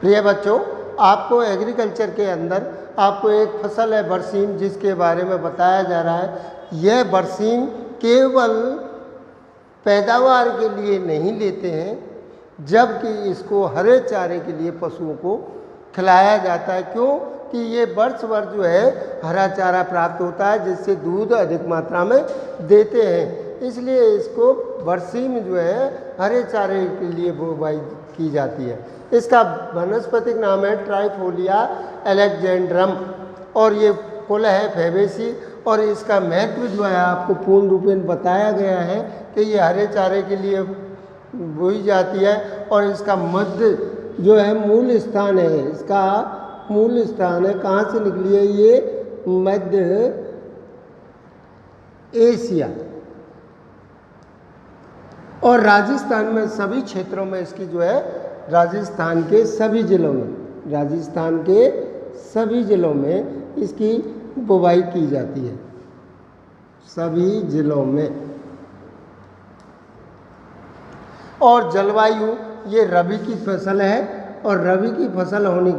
प्रिय बच्चों, आपको एग्रीकल्चर के अंदर आपको एक फसल है बरसीम, जिसके बारे में बताया जा रहा है। यह बरसीम केवल पैदावार के लिए नहीं लेते हैं, जबकि इसको हरे चारे के लिए पशुओं को खिलाया जाता है। क्यों कि ये वर्ष भर जो है हरा चारा प्राप्त होता है, जिससे दूध अधिक मात्रा में देते हैं। इसलिए इसको बरसीम जो है हरे चारे के लिए बुवाई की जाती है। इसका वनस्पतिक नाम है ट्राइफोलिया एलेक्जेंड्रम और ये फूल है फैबेसी। और इसका महत्व जो है आपको पूर्ण रूप में बताया गया है कि ये हरे चारे के लिए बोई जाती है। और इसका मध्य जो है मूल स्थान है, इसका मूल स्थान है, कहाँ से निकली है ये? मध्य एशिया और राजस्थान में सभी क्षेत्रों में इसकी जो है राजस्थान के सभी जिलों में इसकी बुवाई की जाती है, सभी जिलों में। और जलवायु ये रबी की फसल है और रबी की फसल होने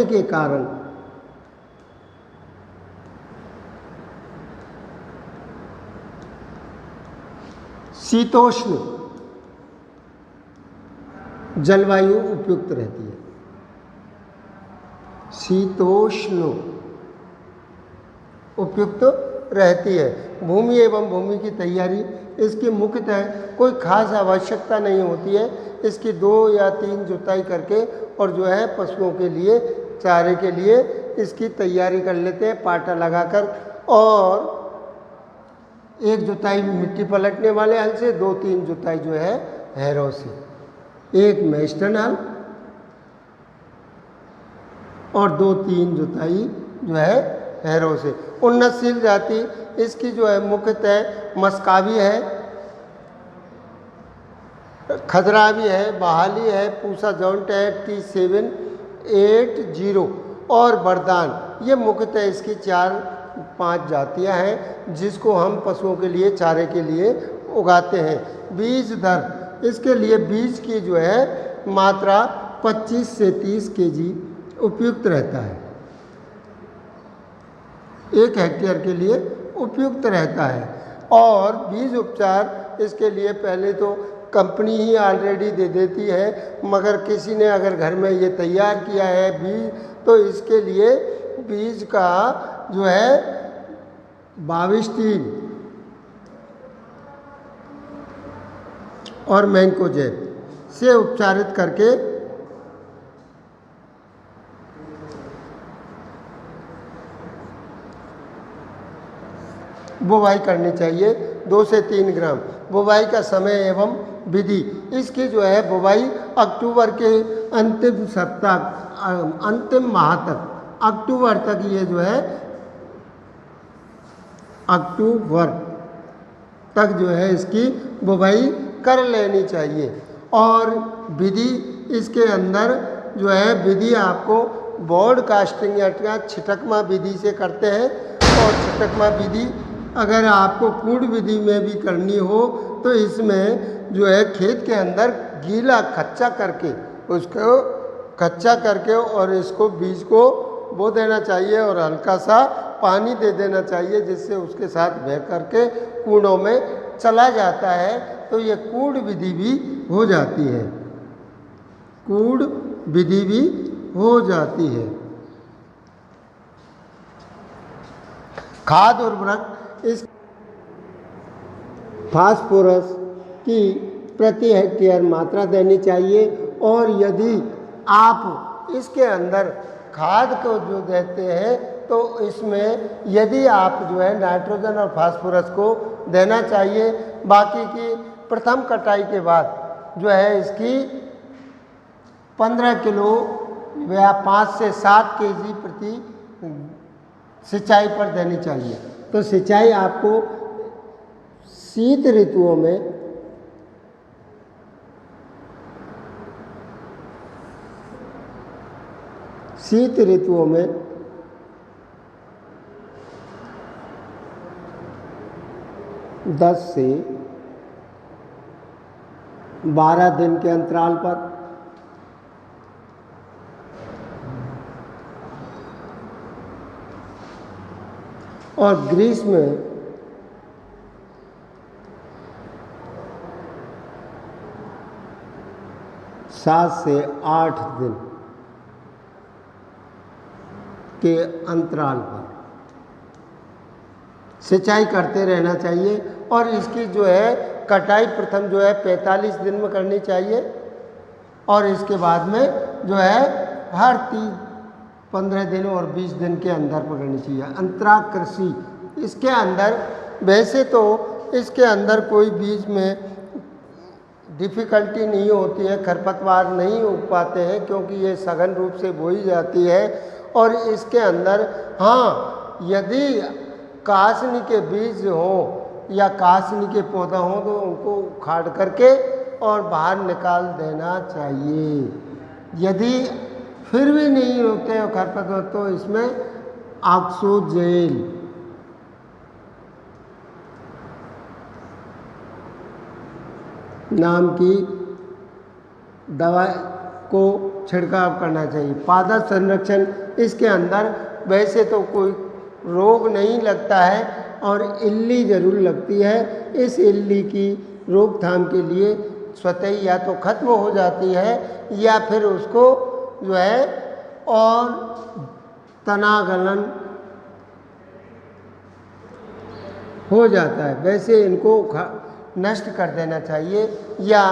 के कारण शीतोष्ण जलवायु उपयुक्त रहती है। शीतोष्ण उपयुक्त रहती है। भूमि एवं भूमि की तैयारी इसकी मुख्यतः कोई खास आवश्यकता नहीं होती है। इसकी 2 या 3 जुताई करके और जो है पशुओं के लिए चारे के लिए इसकी तैयारी कर लेते हैं पाटा लगाकर। और 1 जुताई मिट्टी पलटने वाले हल से, 2-3 जुताई जो है हैरों से, 1 मेस्टन हल और 2-3 जुताई जो है हैरों से। उन्नतशील जाति इसकी जो है मुख्यतः मस्कावी है, खदरावी है, बहाली है, पूसा जॉन्ट है, T780 और बरदान। ये मुख्यतः इसकी 4-5 जातियां हैं, जिसको हम पशुओं के लिए चारे के लिए उगाते हैं। बीज दर इसके लिए बीज की जो है मात्रा 25 से 30 kg उपयुक्त रहता है, 1 हेक्टेयर के लिए उपयुक्त रहता है। और बीज उपचार इसके लिए पहले तो कंपनी ही ऑलरेडी दे देती है, मगर किसी ने अगर घर में ये तैयार किया है बीज, तो इसके लिए बीज का जो है बाविस्टीन और मैंकोजेब से उपचारित करके बुवाई करनी चाहिए, 2 से 3 ग्राम। बुवाई का समय एवं विधि इसकी जो है बुवाई अक्टूबर के अंतिम माह तक, अक्टूबर तक ये जो है अक्टूबर तक जो है इसकी बुवाई कर लेनी चाहिए। और विधि इसके अंदर जो है विधि आपको ब्रॉडकास्टिंग या छिटकमा विधि से करते हैं। और छिटकमा विधि अगर आपको कूड़ विधि में भी करनी हो तो इसमें जो है खेत के अंदर गीला कच्चा करके और इसको बीज को बो देना चाहिए और हल्का सा पानी दे देना चाहिए, जिससे उसके साथ बह करके कूड़ों में चला जाता है। तो ये कूड़ विधि भी हो जाती है, कूड़ विधि भी हो जाती है। खाद उर्वरक इस फास्फोरस की प्रति हेक्टेयर मात्रा देनी चाहिए। और यदि आप इसके अंदर खाद को जो देते हैं तो इसमें यदि आप जो है नाइट्रोजन और फास्फोरस को देना चाहिए। बाकी की प्रथम कटाई के बाद जो है इसकी 15 किलो या 5 से 7 kg प्रति सिंचाई पर देनी चाहिए। तो सिंचाई आपको शीत ऋतुओं में शीत ऋतुओं में 10 से 12 दिन के अंतराल पर। और ग्रीष्म में 7 से 8 दिन के अंतराल पर सिंचाई करते रहना चाहिए। और इसकी जो है कटाई प्रथम जो है 45 दिन में करनी चाहिए और इसके बाद में जो है हर 15 दिन और 20 दिन के अंदर पकड़नी चाहिए। अंतरा कृषि, इसके अंदर वैसे तो इसके अंदर कोई बीज में डिफ़िकल्टी नहीं होती है, खरपतवार नहीं उग पाते हैं क्योंकि ये सघन रूप से बोई जाती है। और इसके अंदर हाँ, यदि कासनी के बीज हों या कासनी के पौधा हों तो उनको उखाड़ करके और बाहर निकाल देना चाहिए। यदि फिर भी नहीं होते हैं खरपतवार तो इसमें ऑक्सोजेल नाम की दवा को छिड़काव करना चाहिए। पादप संरक्षण, इसके अंदर वैसे तो कोई रोग नहीं लगता है और इल्ली ज़रूर लगती है। इस इल्ली की रोकथाम के लिए स्वतः ही या तो खत्म हो जाती है या फिर उसको जो है और तनागलन हो जाता है। वैसे इनको नष्ट कर देना चाहिए या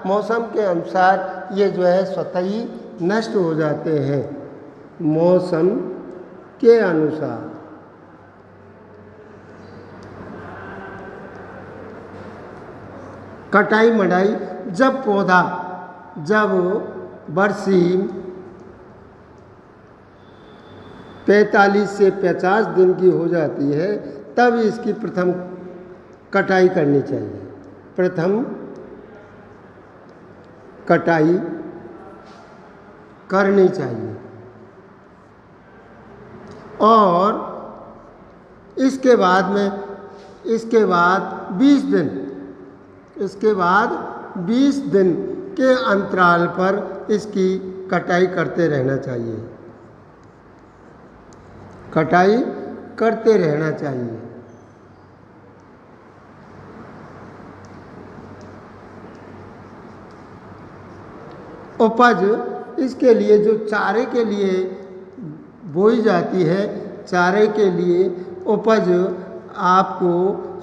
मौसम के अनुसार ये जो है स्वतः ही नष्ट हो जाते हैं। मौसम के अनुसार कटाई मढ़ाई, जब पौधा जब बरसीम 45 से 50 दिन की हो जाती है तब इसकी प्रथम कटाई करनी चाहिए। प्रथम कटाई करनी चाहिए और इसके बाद 20 दिन के अंतराल पर इसकी कटाई करते रहना चाहिए। कटाई करते रहना चाहिए। उपज, इसके लिए जो चारे के लिए बोई जाती है, चारे के लिए उपज आपको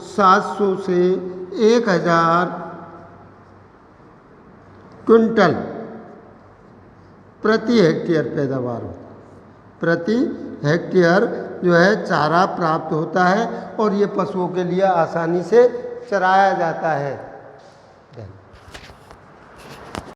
700 से 1000 क्विंटल प्रति हेक्टेयर पैदावार हो। प्रति हेक्टेयर जो है चारा प्राप्त होता है और ये पशुओं के लिए आसानी से चराया जाता है।